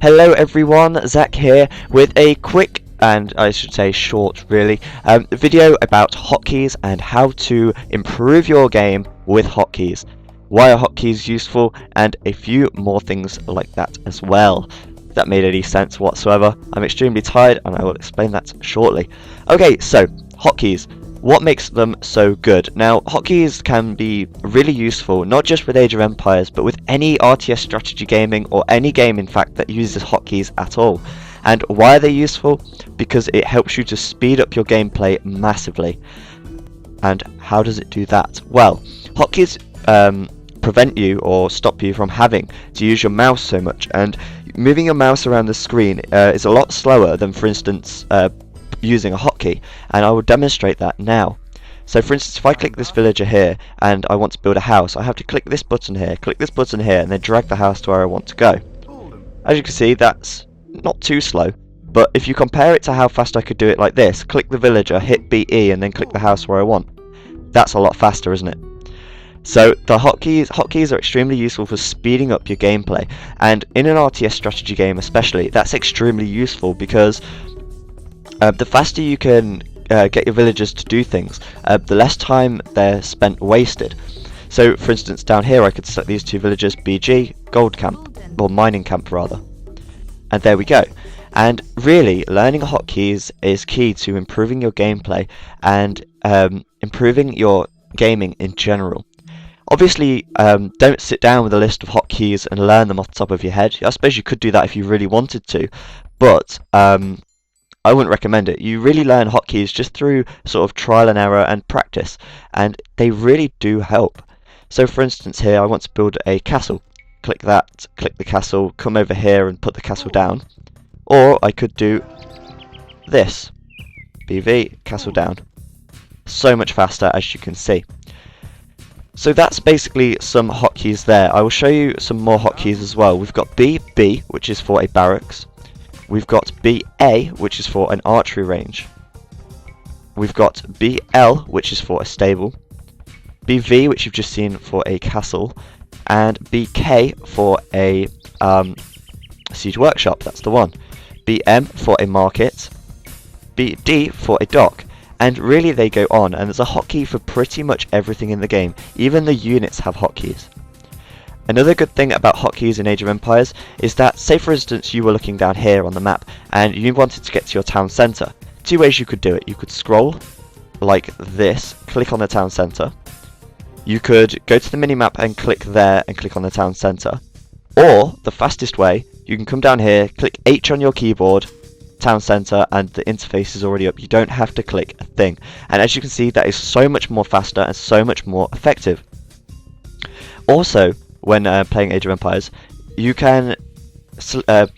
Hello everyone, Zach here with a quick and I should say short really video about hotkeys and how to improve your game with hotkeys. Why are hotkeys useful, and a few more things like that as well. If that made any sense whatsoever. I'm extremely tired and I will explain that shortly. Okay, so hotkeys. What makes them so good? Now, hotkeys can be really useful, not just with Age of Empires, but with any RTS strategy gaming, or any game in fact that uses hotkeys at all. And why are they useful? Because it helps you to speed up your gameplay massively. And how does it do that? Well, hotkeys prevent you or stop you from having to use your mouse so much, and moving your mouse around the screen is a lot slower than, for instance, using a hotkey, and I will demonstrate that now. So for instance, if I click this villager here and I want to build a house, I have to click this button here, and then drag the house to where I want to go. As you can see, that's not too slow, but if you compare it to how fast I could do it like this, click the villager, hit BE, and then click the house where I want, that's a lot faster, isn't it? So the hotkeys are extremely useful for speeding up your gameplay, and in an RTS strategy game especially, that's extremely useful because the faster you can get your villagers to do things, the less time they're spent wasted. So for instance, down here I could select these two villagers, BG, gold camp, or mining camp rather. And there we go. And really, learning hotkeys is key to improving your gameplay and improving your gaming in general. Obviously, don't sit down with a list of hotkeys and learn them off the top of your head. I suppose you could do that if you really wanted to, but I wouldn't recommend it. You really learn hotkeys just through sort of trial and error and practice, and they really do help. So for instance here, I want to build a castle. Click that, click the castle, come over here and put the castle down. Or I could do this. BV, castle down. So much faster, as you can see. So that's basically some hotkeys there. I will show you some more hotkeys as well. We've got BB, which is for a barracks. We've got BA, which is for an archery range. We've got BL, which is for a stable. BV, which you've just seen, for a castle. And BK for a siege workshop, that's the one. BM for a market. BD for a dock. And really they go on, and there's a hotkey for pretty much everything in the game. Even the units have hotkeys. Another good thing about hotkeys in Age of Empires is that, say for instance you were looking down here on the map and you wanted to get to your town centre. Two ways you could do it. You could scroll like this, click on the town centre. You could go to the minimap and click there and click on the town centre. Or, the fastest way, you can come down here, click H on your keyboard, town centre, and the interface is already up. You don't have to click a thing. And as you can see, that is so much more faster and so much more effective. Also, when playing Age of Empires, you can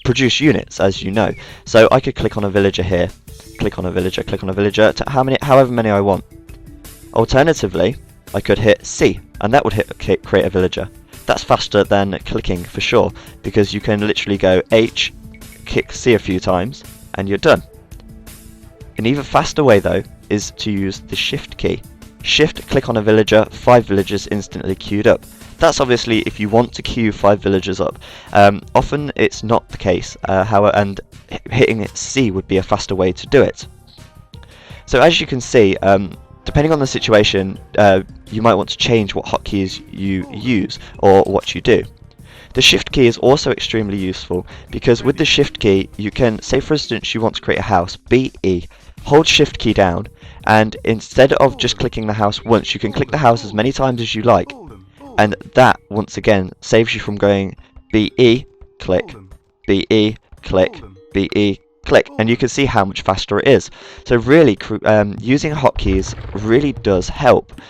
produce units, as you know. So I could click on a villager here, click on a villager, to however many I want. Alternatively, I could hit C, and that would create a villager. That's faster than clicking for sure, because you can literally go H, kick C a few times, and you're done. An even faster way though is to use the Shift key. Shift, click on a villager, 5 villagers instantly queued up. That's obviously if you want to queue 5 villagers up. Often it's not the case, and hitting C would be a faster way to do it. So as you can see, depending on the situation, you might want to change what hotkeys you use or what you do. The Shift key is also extremely useful because with the Shift key you can, say for instance you want to create a house, BE, hold Shift key down, and instead of just clicking the house once, you can click the house as many times as you like. And that, once again, saves you from going BE, click, BE, click, BE, click. And you can see how much faster it is. So really, using hotkeys really does help.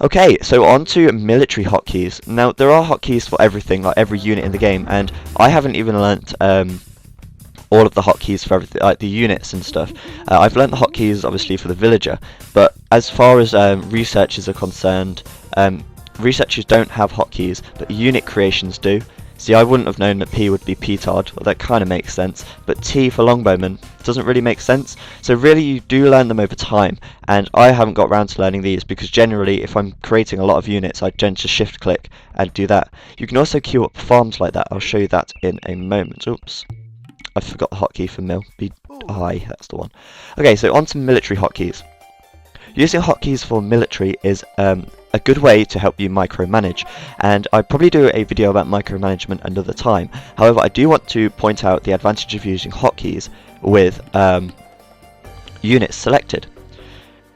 Okay, so on to military hotkeys. Now, there are hotkeys for everything, like every unit in the game, and I haven't even learnt all of the hotkeys for everything, like the units and stuff. I've learnt the hotkeys, obviously, for the villager, but as far as researchers are concerned, researchers don't have hotkeys, but unit creations do. See, I wouldn't have known that P would be petard, well, that kind of makes sense, but T for longbowman doesn't really make sense, so really you do learn them over time, and I haven't got around to learning these because generally if I'm creating a lot of units I tend to shift click and do that. You can also queue up farms like that, I'll show you that in a moment. Oops, I forgot the hotkey for mill, I, that's the one. Okay, so on to military hotkeys. Using hotkeys for military is a good way to help you micromanage, and I'd probably do a video about micromanagement another time. However, I do want to point out the advantage of using hotkeys with units selected.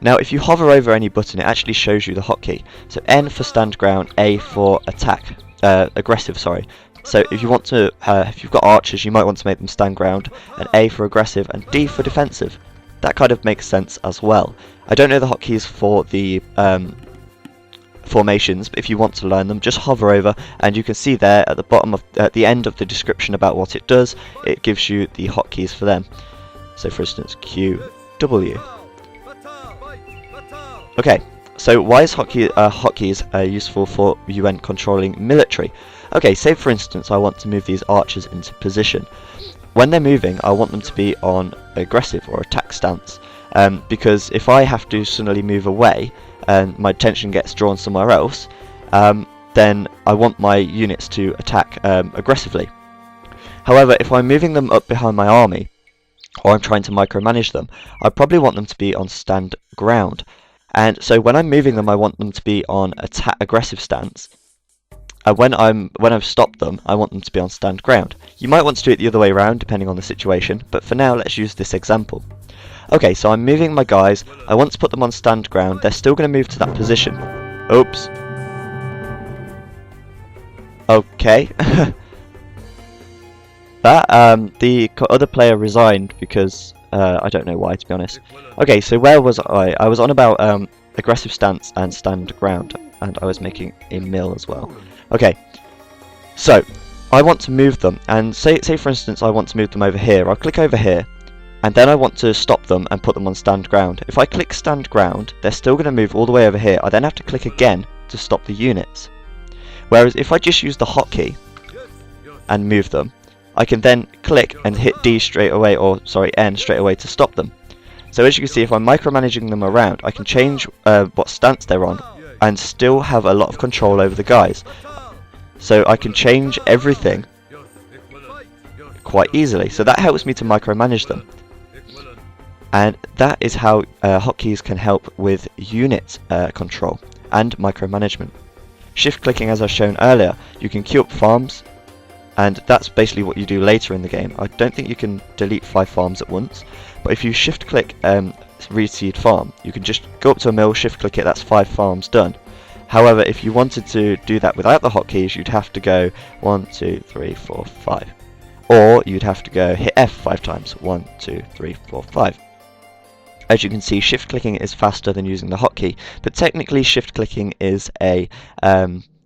Now if you hover over any button it actually shows you the hotkey. So N for stand ground, A for attack, aggressive, sorry. So if you want to, if you've got archers you might want to make them stand ground, and A for aggressive and D for defensive. That kind of makes sense as well. I don't know the hotkeys for the formations, but if you want to learn them, just hover over and you can see there at the bottom of at the end of the description about what it does, it gives you the hotkeys for them. So for instance Q, W. Okay, so why is hotkeys useful for UN controlling military? Okay, say for instance I want to move these archers into position. When they're moving I want them to be on aggressive or attack stance, because if I have to suddenly move away and my attention gets drawn somewhere else, then I want my units to attack aggressively. However, if I'm moving them up behind my army, or I'm trying to micromanage them, I probably want them to be on stand ground. And so when I'm moving them I want them to be on aggressive stance. When I've stopped them, I want them to be on stand ground. You might want to do it the other way around depending on the situation, but for now let's use this example. Okay, so I'm moving my guys, I want to put them on stand ground, they're still going to move to that position. Oops. Okay. That, the other player resigned because, I don't know why to be honest. Okay, so where was I? I was on about aggressive stance and stand ground, and I was making a mill as well. Okay, so I want to move them, and say for instance I want to move them over here. I'll click over here, and then I want to stop them and put them on stand ground. If I click stand ground, they're still going to move all the way over here. I then have to click again to stop the units. Whereas if I just use the hotkey and move them, I can then click and hit D straight away, or sorry, N straight away to stop them. So as you can see, if I'm micromanaging them around, I can change what stance they're on and still have a lot of control over the guys. So I can change everything quite easily. So that helps me to micromanage them. And that is how hotkeys can help with unit control and micromanagement. Shift clicking, as I've shown earlier, you can queue up farms, and that's basically what you do later in the game. I don't think you can delete 5 farms at once, but if you shift click reseed farm, you can just go up to a mill, shift click it, that's 5 farms done. However, if you wanted to do that without the hotkeys, you'd have to go 1, 2, 3, 4, 5. Or you'd have to go hit F 5 times. 1, 2, 3, 4, 5. As you can see, shift clicking is faster than using the hotkey, but technically shift clicking is a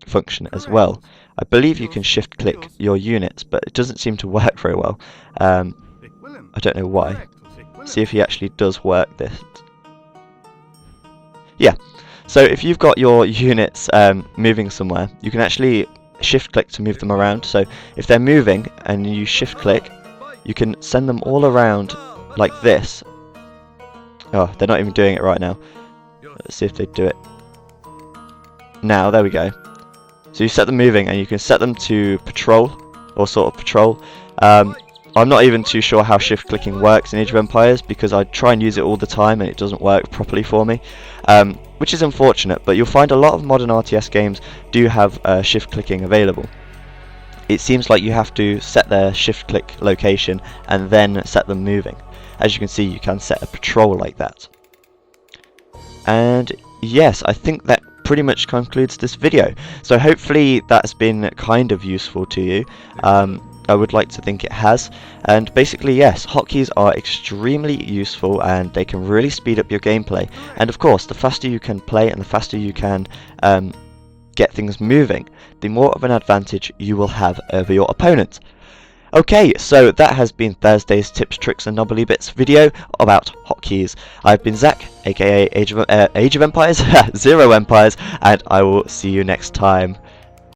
function as well. I believe you can shift click your units, but it doesn't seem to work very well. I don't know why. See if he actually does work this. Yeah. So if you've got your units moving somewhere, you can actually shift click to move them around. So if they're moving and you shift click, you can send them all around like this. Oh, they're not even doing it right now. Let's see if they do it. Now, there we go. So you set them moving and you can set them to patrol, or sort of patrol. I'm not even too sure how shift clicking works in Age of Empires because I try and use it all the time and it doesn't work properly for me, which is unfortunate, but you'll find a lot of modern RTS games do have shift clicking available. It seems like you have to set their shift click location and then set them moving. As you can see, you can set a patrol like that. And yes, I think that pretty much concludes this video. So hopefully that's been kind of useful to you. I would like to think it has. And basically, yes, hotkeys are extremely useful and they can really speed up your gameplay. And of course, the faster you can play and the faster you can get things moving, the more of an advantage you will have over your opponent. Okay, so that has been Thursday's Tips, Tricks and Knobbly Bits video about hotkeys. I've been Zach, aka Age of Empires, ZeroEmpires, and I will see you next time.